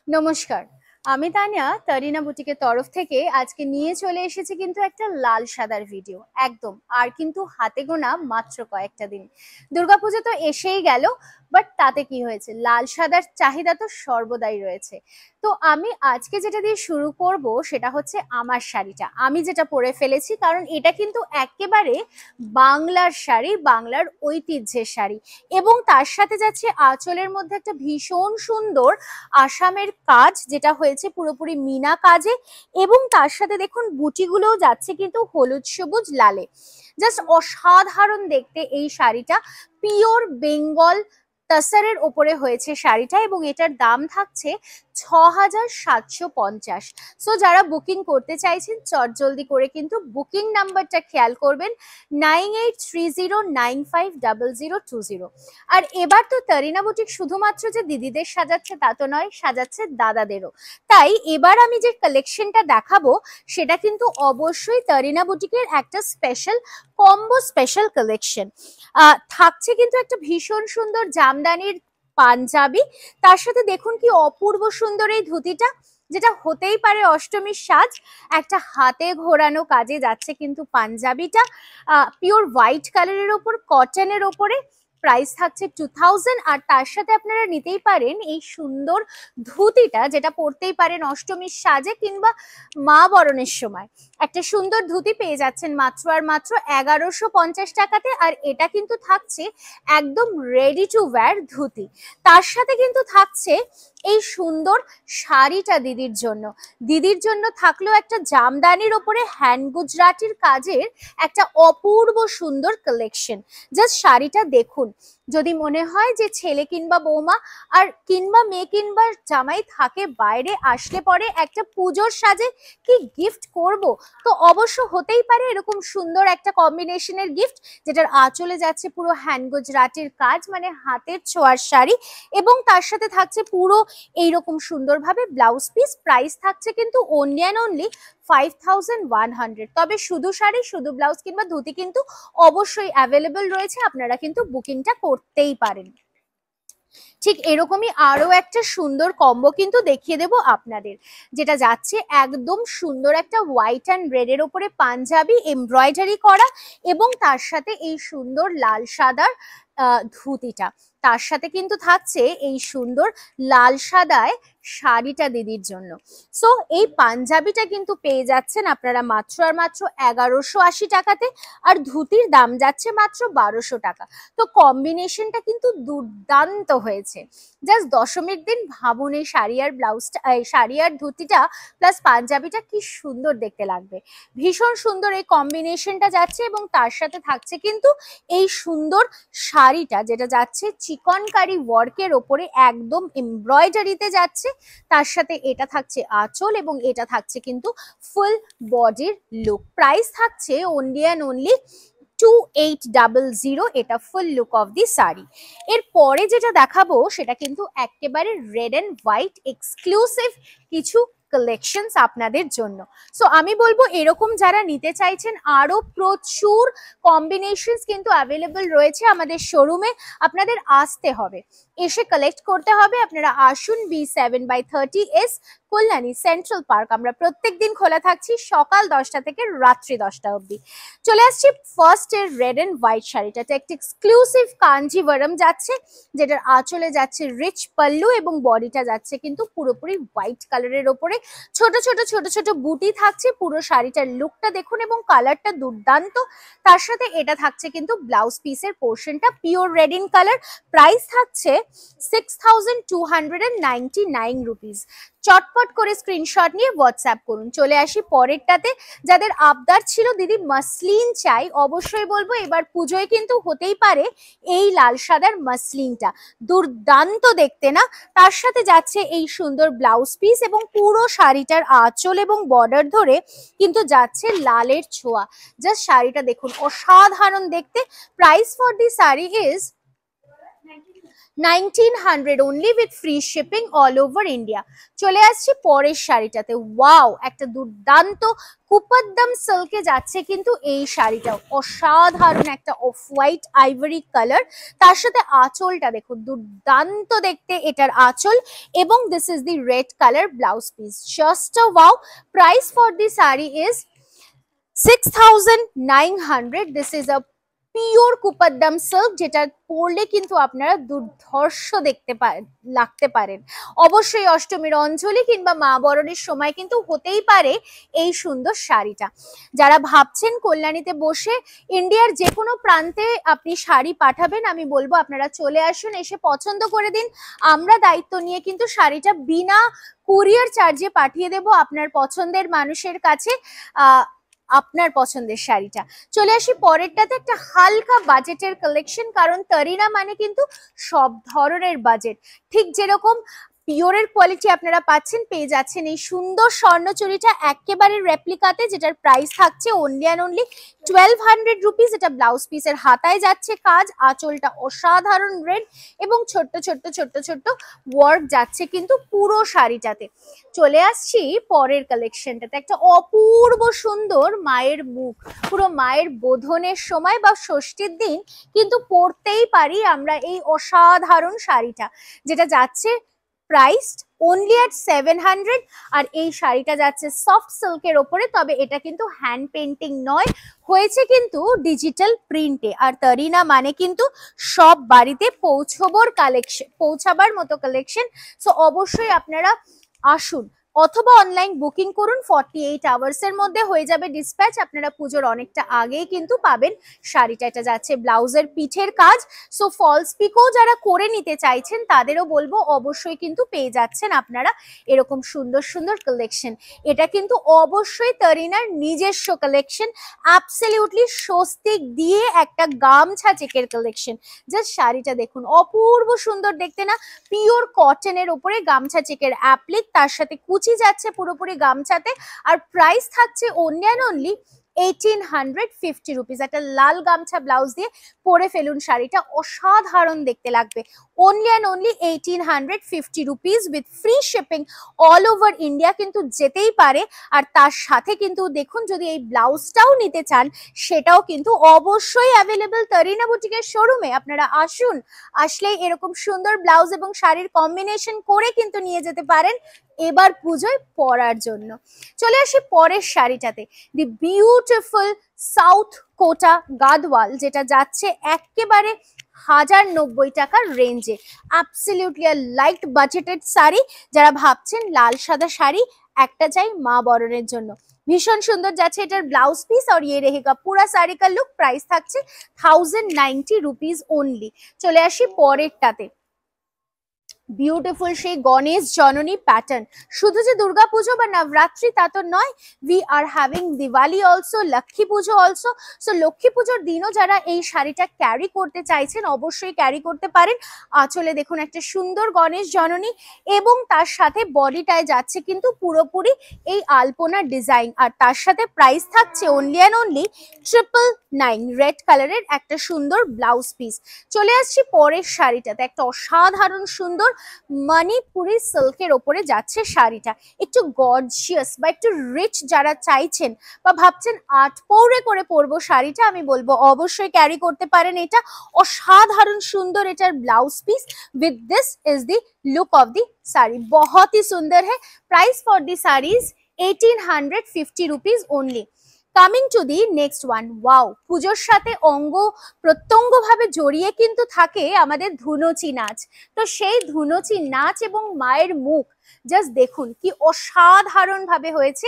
নমস্কার, আমি তানিয়া তারিনা বুটিকের তরফ থেকে আজকে নিয়ে চলে এসেছি কিন্তু একটা লাল সাদার ভিডিও। একদম আর কিন্তু হাতে গোনা মাত্র কয়েকটা দিন। দুর্গাপুজো তো এসেই গেল, বাট তাতে কি হয়েছে, লাল সাদার চাহিদা তো সর্বদাই রয়েছে। তো আমি আজকে যেটা দিয়ে শুরু করব সেটা হচ্ছে আমার শাড়িটা, আমি যেটা পরে ফেলেছি, কারণ এটা কিন্তু একেবারে বাংলার শাড়ি, বাংলার ঐতিহ্যের শাড়ি। এবং তার সাথে যাচ্ছে আঁচলের মধ্যে একটা ভীষণ সুন্দর আসামের কাজ, যেটা হয়েছে পুরোপুরি মিনা কাজে। এবং তার সাথে দেখুন বুটিগুলোও যাচ্ছে কিন্তু হলুদ সবুজ লালে। জাস্ট অসাধারণ দেখতে এই শাড়িটা। পিওর বেঙ্গল তাসারের ওপরে হয়েছে শাড়িটা এবং এটার দাম থাকছে ৬,৭৫০। সো যারা বুকিং করতে চাইছেন চটজলদি করে কিন্তু বুকিং নাম্বারটা খেয়াল করবেন, 9830950020। আর এবার তো তারিনা বুটিক শুধুমাত্র যে দিদিদের সাজাচ্ছে তা তো নয়, সাজাচ্ছে দাদাদেরও। তাই এবার আমি যে কালেকশনটা দেখাবো সেটা কিন্তু অবশ্যই তারিনা বুটিকের একটা স্পেশাল কম্বো স্পেশাল কালেকশন। থাকছে কিন্তু একটা ভীষণ সুন্দর জামদানির পাঞ্জাবি, তার সাথে দেখুন কি অপূর্ব সুন্দর এই ধুতিটা, যেটা হতেই পারে অষ্টমীর সাজ। একটা হাতে ঘোরানো কাজে যাচ্ছে কিন্তু পাঞ্জাবিটা, পিওর হোয়াইট কালারের ওপর কটনের ওপরে। প্রাইস থাকছে 2000। আর তার সাথে আপনারা নিতেই পারেন এই সুন্দর ধুতিটা, যেটা পরতেই পারেন অষ্টমীর সাজে কিংবা মা বরণের সময়। একটা সুন্দর ধুতি পেয়ে যাচ্ছেন মাত্র আর মাত্র 1150 টাকাতে। আর এটা কিন্তু থাকছে একদম রেডি টু ওয়্যার ধুতি। তার সাথে কিন্তু থাকছে এই সুন্দর শাড়িটা দিদির জন্য থাকলো একটা জামদানির ওপরে হ্যান্ড গুজরাটির কাজের একটা অপূর্ব সুন্দর কালেকশন। জাস্ট শাড়িটা দেখুন, যদি মনে হয় যে ছেলে কিংবা বৌমা আর কিংবা মেয়ে কিংবা জামাই থাকে বাইরে, আসলে পরে একটা পুজোর সাজে কি গিফট করব, তো অবশ্য হতেই পারে এরকম সুন্দর একটা কম্বিনেশনের গিফট, যেটার আঁচলে যাচ্ছে পুরো হ্যান্ড গুজরাটির কাজ, মানে হাতের ছোঁয়ার শাড়ি। এবং তার সাথে থাকছে পুরো এইরকম সুন্দরভাবে ব্লাউজ পিস। প্রাইস থাকছে কিন্তু অনলি অ্যান্ড অনলি 5100। তবে শুধু শাড়ি, শুধু ব্লাউজ কিংবা ধুতি কিন্তু অবশ্যই অ্যাভেলেবল রয়েছে, আপনারা কিন্তু বুকিংটা করতেই পারেন। ঠিক এরকমই আরো একটা সুন্দর কম্বো কিন্তু দেখিয়ে দেব আপনাদের, যেটা যাচ্ছে একদম সুন্দর একটা হোয়াইট অ্যান্ড রেড এর উপরে পাঞ্জাবি এমব্রয়ডারি করা এবং তার সাথে এই সুন্দর লাল সাদার ধুতিটা। তার সাথে কিন্তু থাকছে এই সুন্দর লাল সাদায় শাড়িটা দিদির জন্য। সো এই পাঞ্জাবিটা কিন্তু পেয়ে যাচ্ছেন আপনারা মাত্র আর মাত্র 1180 টাকাতে। আর ধুতির দাম যাচ্ছে মাত্র 1200 টাকা। তো কম্বিনেশনটা কিন্তু দুর্দান্ত হয়েছে। জাস্ট দশমীর দিন ভাবুন এই শাড়ি আর ব্লাউজটা, শাড়ি আর ধুতিটা প্লাস পাঞ্জাবিটা কি সুন্দর দেখতে লাগবে। ভীষণ সুন্দর এই কম্বিনেশনটা যাচ্ছে এবং তার সাথে থাকছে কিন্তু এই সুন্দর শাড়িটা, যেটা যাচ্ছে চিকনকারি ওয়ার্কের ওপরে একদম এমব্রয়ডারিতে যাচ্ছে। তার সাথে এটা থাকছে আঁচল এবং এটা থাকছে কিন্তু ফুল বডির লুক। প্রাইস থাকছে অনলি অ্যান্ড অনলি 2800। এটা ফুল লুক অফ দি শাড়ি। এর পরে যেটা দেখাবো সেটা কিন্তু একেবারে রেড এন্ড হোয়াইট এক্সক্লুসিভ কিছু কালেকশনস আপনাদের জন্য। সো আমি বলবো এরকম যারা নিতে চাইছেন আরো প্রচুর কম্বিনেশনস কিন্তু অ্যাভেলেবল রয়েছে আমাদের শোরুমে। আপনাদের আসতে হবে, এসে কালেক্ট করতে হবে। আপনারা আসুন, B7/30S কল্যাণী সেন্ট্রাল পার্ক। আমরা প্রত্যেকদিন খোলা থাকছি সকাল 10টা থেকে রাত্রি 10টা অবধি। চলে আসছি ফার্স্ট এর রেড এন্ড হোয়াইট শাড়িটা, একটা এক্সক্লুসিভ কাঞ্জিভারম যাচ্ছে, যেটার আঁচলে যাচ্ছে রিচ পাল্লু এবং বডিটা যাচ্ছে কিন্তু পুরোপুরি হোয়াইট কালারের ওপরে। ছোট ছোট ছোট ছোট বুটি থাকছে। পুরো শাড়িটার লুকটা দেখুন এবং কালারটা দুর্দান্ত। তার সাথে এটা থাকছে কিন্তু ব্লাউজ পিসের পোর্শনটা pure red in colour. Price থাকছে 6299 রুপিস। চটপট করে স্ক্রিনশট নিয়ে হোয়াটসঅ্যাপ করুন। চলে আসি পরেরটাতে। যাদের আবদার ছিল দিদি মাসলিন চাই, অবশ্যই বলবো এবার পুজোয় কিন্তু হতেই পারে এই লাল সাদার মাসলিনটা দুর্দান্ত দেখতে না? তার সাথে যাচ্ছে এই সুন্দর ব্লাউজ পিস এবং পুরো শাড়িটার আঁচল এবং বর্ডার ধরে কিন্তু যাচ্ছে লালের ছোঁয়া। জাস্ট শাড়িটা দেখুন, অসাধারণ দেখতে। Price for the sari is 1900 only with free shipping all over India. চলে আসছি পরের শাড়িটাতে। ওয়াও, একটা দুর্দান্ত কুপাদ্দাম সিল্কে যাচ্ছে কিন্তু এই শাড়িটা। অসাধারণ একটা অফ হোয়াইট আইভরি কালার, তার সাথে আঁচলটা দেখুন, দুর্দান্ত দেখতে এটার আঁচল, এবং this is the red colour blouse piece. Just a wow. Price for the sari is 6900। This is a pure Kuppadam silk, যেটা পরলে কিন্তু আপনারা দুর্ধর্ষ লাগতে পারেন। অবশ্যই অষ্টমীর অঞ্জলি কিংবা মা বরণের সময় কিন্তু হতেই পারে এই সুন্দর শাড়িটা। যারা ভাবছেন কল্যাণীতে বসে ইন্ডিয়ার যে কোনো প্রান্তে আপনি শাড়ি পাঠাবেন, আমি বলবো আপনারা চলে আসুন, এসে পছন্দ করে দিন। আমরা দায়িত্ব নিয়ে কিন্তু শাড়িটা বিনা কুরিয়ার চার্জে পাঠিয়ে দেব আপনার পছন্দের মানুষের কাছে আপনার পছন্দের শাড়িটা। চলে আসি পরেরটাতে, একটা হালকা বাজেটের কালেকশন, কারণ তরিনা মানে কিন্তু সব ধরনের বাজেট। ঠিক যেরকম পিওরের কোয়ালিটি আপনারা পাচ্ছেন, পেয়ে যাচ্ছেন এই সুন্দর স্বর্ণচুরিটা একেবারে রেপ্লিকাতে, যেটার প্রাইস থাকছে অনলি অ্যান্ড অনলি 1200 রুপিস। এটা ব্লাউজ পিসের হাতায় যাচ্ছে কাজ, আঁচলটা অসাধারণ রেড, এবং ছোট্ট ছোট্ট ছোট্ট ছোট্ট ওয়ার্ক যাচ্ছে কিন্তু পুরো শাড়িটাতে। চলে আসছি পরের কালেকশনটাতে, একটা অপূর্ব সুন্দর মায়ের মুখ। পুরো মায়ের বোধনের সময় বা ষষ্ঠীর দিন কিন্তু পরতেই পারি আমরা এই অসাধারণ শাড়িটা, যেটা যাচ্ছে প্রাইসড only at 700। আর এই শাড়িটা যাচ্ছে সফট সিল্কের ওপরে, তবে এটা কিন্তু হ্যান্ড পেন্টিং নয়, হয়েছে কিন্তু ডিজিটাল প্রিন্টে। আর তরিনা মানে কিন্তু সব বাড়িতে পৌঁছাবার মতো কালেকশন। সো অবশ্যই আপনারা আসুন, অথবা অনলাইন বুকিং করুন, 48 আওয়ার্সের মধ্যে হয়ে যাবে ডিসপ্যাচ। আপনারা পুজোর অনেকটা আগেই কিন্তু পাবেন শাড়িটা। এটা যাচ্ছে ব্লাউজের পিঠের কাজ। সো ফলস পিকও যারা করে নিতে চাইছেন তাদেরও বলবো অবশ্যই কিন্তু পেয়ে যাচ্ছেন আপনারা এরকম সুন্দর সুন্দর কালেকশন। এটা কিন্তু অবশ্যই তরিনার নিজস্ব কালেকশন, অ্যাবসলিউটলি স্বস্তিক দিয়ে একটা গামছা চেকের কালেকশন। জাস্ট শাড়িটা দেখুন, অপূর্ব সুন্দর দেখতে না? পিওর কটনের উপরে গামছা চেকের অ্যাপ্লিক, তার সাথে যাচ্ছে পুরোপুরি গামছাতে। আর প্রাইস থাকছে অনলি অ্যান্ড অনলি 1850 রুপিস। একটা লাল গামছা ব্লাউজ দিয়ে পরে ফেলুন শাড়িটা, অসাধারণ দেখতে লাগবে। Only and only 1850 rupees with free shipping all over India কিন্তু যেতেই পারে। আর তার সাথে কিন্তু দেখুন, যদি এই ব্লাউজটাও নিতে চান সেটাও কিন্তু অবশ্যই অ্যাভেলেবল তরিনা বুটিকের শোরুমে। আপনারা আসুন, আসলেই এরকম সুন্দর ব্লাউজ এবং শাড়ির কম্বিনেশন করে কিন্তু নিয়ে যেতে পারেন এবার পুজোয় পরার জন্য। চলে আসি পরের শাড়িটাতে, দি বিউটিফুল সাউথ কোটা গাদওয়াল, যেটা যাচ্ছে একেবারে 1090 টাকার রেঞ্জে। Absolutely light budgeted sari. যারা ভাবছেন লাল সাদা শাড়ি একটা চাই মা বরণের জন্য, ভীষণ সুন্দর যাচ্ছে এটার ব্লাউজ পিস। আর ইয়ে রেহেগা পুরা শাড়ি কা লুক। প্রাইস থাকছে 1090 রুপিস অনলি। চলে আসি পরেরটাতে, বিউটিফুল সেই গণেশ জননী প্যাটার্ন। শুধু যে দুর্গা পুজো বা নবরাত্রি তা তো নয়, we are having Diwali also, Lakshmi Puja also. So Lakshmi পুজোর দিনও যারা এই শাড়িটা ক্যারি করতে চাইছেন অবশ্যই ক্যারি করতে পারেন। আঁচলে দেখুন একটা সুন্দর গণেশ জননী, এবং তার সাথে বডিটায় যাচ্ছে কিন্তু পুরোপুরি এই আলপনা ডিজাইন। আর তার সাথে প্রাইস থাকছে অনলি অ্যান্ড অনলি 999। রেড কালারের একটা সুন্দর ব্লাউজ পিস। চলে আসছি পরের শাড়িটাতে, একটা অসাধারণ সুন্দর মণিপুরি সিল্কের ওপরে যাচ্ছে শাড়িটা। একটু গর্জিয়াস বা একটু রিচ যারা চাইছেন বা ভাবছেন আট পৌরে করে পরবো শাড়িটা, আমি বলবো অবশ্যই ক্যারি করতে পারেন। এটা অসাধারণ সুন্দর এটার blouse piece. With this is the look of the sari, बहुत ही सुंदर है। Price for the saris 1850 rupees only. Coming to the next one, wow, পুজোর সাথে অঙ্গ প্রত্যঙ্গ ভাবে জড়িয়ে কিন্তু থাকে আমাদের ধুনুচি নাচ। তো সেই ধুনুচি নাচ এবং মায়ের মুখ জাস্ট দেখুন কি অসাধারণ ভাবে হয়েছে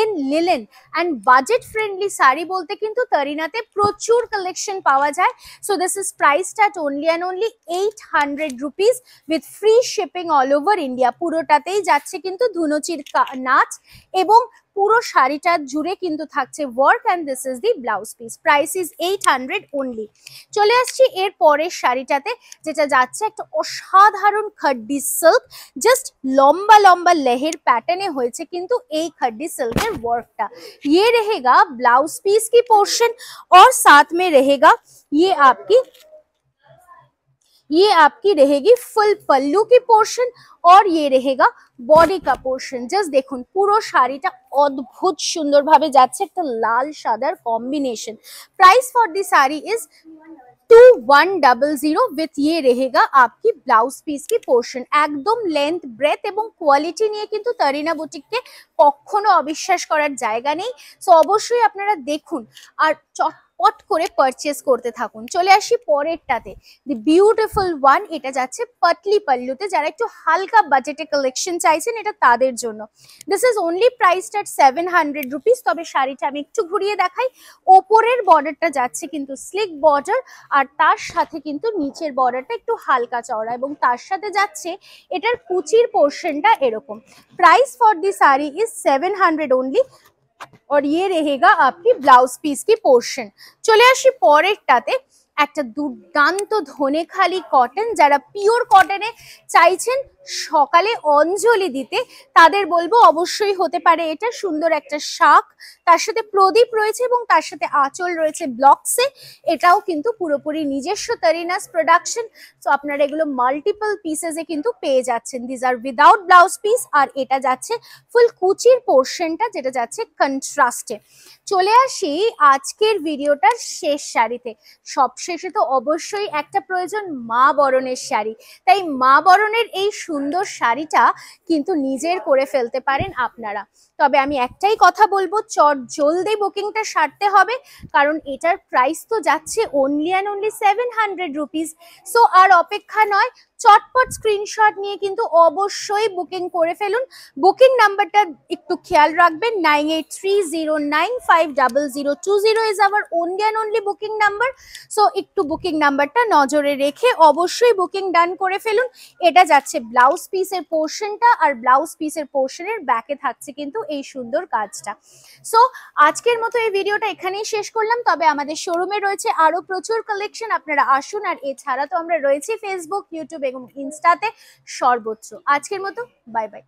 in linen and budget friendly sari বলতে কিন্তু তরিনাতে প্রচুর কালেকশন পাওয়া যায়। So this is priced at only and only 800 rupees with free shipping all over India. পুরোটাতেই যাচ্ছে কিন্তু ধুনুচির নাচ, এবং পুরো শাড়িটা জুড়ে কিন্তু থাকছে work, and this is the blouse piece. Price is 800 only. চলে আসছি এর পরের শাড়িটাতে, যেটা যাচ্ছে একটা অসাধারণ খড্ডি সিল্ক। জাস্ট লম্বা লম্বা লেহের প্যাটার্নে হয়েছে কিন্তু এই खड्डी सिल्क वर्क। ये रहेगा ब्लाउज पीस की पोर्शन और साथ में रहेगा ये आपकी ये आपकी रहेगी फुल पल्लू की पोर्शन और ये रहेगा बॉडी का पोर्शन। জাস্ট দেখুন পুরো শাড়িটা অদ্ভুত সুন্দরভাবে যাচ্ছে, একটা লাল সাদার combination. Price for the sari is 2100 with ये रहेगा आपकी ब्लाउज पिस की पोर्शन। একদম লেন্থ ব্রেথ এবং কোয়ালিটি নিয়ে কিন্তু তারিনা বুটিককে কখনো অবিশ্বাস করার জায়গা নেই। সো অবশ্যই আপনারা দেখুন আর চটপট করে পারচেজ করতে থাকুন। চলে আসি পরেরটাতে, দি বিউটিফুল ওয়ান। এটা যাচ্ছে পাতলি পাল্লুতে, যারা একটু হালকা বাজেটে কালেকশন চাইছেন এটা তাদের জন্য। This is only priced at 700 rupees. তবে শাড়িটা আমি একটু ঘুরিয়ে দেখাই। ওপরের বর্ডারটা যাচ্ছে কিন্তু স্লিক বর্ডার, আর তার সাথে কিন্তু নিচের বর্ডারটা একটু হালকা চওড়া, এবং তার সাথে যাচ্ছে এটার কুচির পোর্শনটা এরকম। Price for the sari is 700 only और ये रहेगा आपकी ब्लाउज पीस की पोर्शन। চলে আসি পরেরটাতে, একটা দুর্দান্ত ধনেখালি কটন। যারা পিওর কটনে চাইছেন সকালে অঞ্জলি দিতে তাদের বলবো অবশ্যই হতে পারে এটা। সুন্দর একটা শাক, তার সাথে প্রদীপ রয়েছে এবং তার সাথে আঁচল রয়েছে ব্লকসে। এটাও কিন্তু পুরোপুরি নিজস্ব তারিনাস প্রোডাকশন। তো আপনারা এগুলো মাল্টিপল পিসেসে কিন্তু পেয়ে যাচ্ছেন। This are without blouse piece, আর এটা যাচ্ছে ফুল কুচির পোর্শনটা, যেটা যাচ্ছে কন্ট্রাস্টে। চলে আসি আজকের ভিডিওটার শেষ শাড়িতে। সবশেষে তো অবশ্যই একটা প্রয়োজন, মা বরণের শাড়ি। তাই মা বরণের এই সুন্দর শাড়িটা কিন্তু নিজের করে ফেলতে পারেন আপনারা। তবে আমি একটাই কথা বলবো, চট জলদি বুকিংটা সারতে হবে, কারণ এটার প্রাইস তো যাচ্ছে only and only 700 rupees. So আর অপেক্ষা নয়, চটপট স্ক্রিনশট নিয়ে কিন্তু অবশ্যই বুকিং করে ফেলুন। বুকিং নাম্বারটা একটু খেয়াল রাখবেন, 9830950020 is our only and only booking number. So একটু বুকিং নাম্বারটা নজরে রেখে অবশ্যই বুকিং ডান করে ফেলুন। এটা যাচ্ছে ব্লাউজ পিসের পোর্শনটা, আর ব্লাউজ পিসের পোর্শনের ব্যাকে থাকছে কিন্তু এই সুন্দর কাজটা। সো আজকের মতো এই ভিডিওটা এখানেই শেষ করলাম। তবে আমাদের শোরুমে রয়েছে আরো প্রচুর কালেকশন, আপনারা আসুন। আর এছাড়া তো আমরা রয়েছি ফেসবুক, ইউটিউব এবং ইনস্টাতে সর্বত্র। আজকের মতো বাই বাই।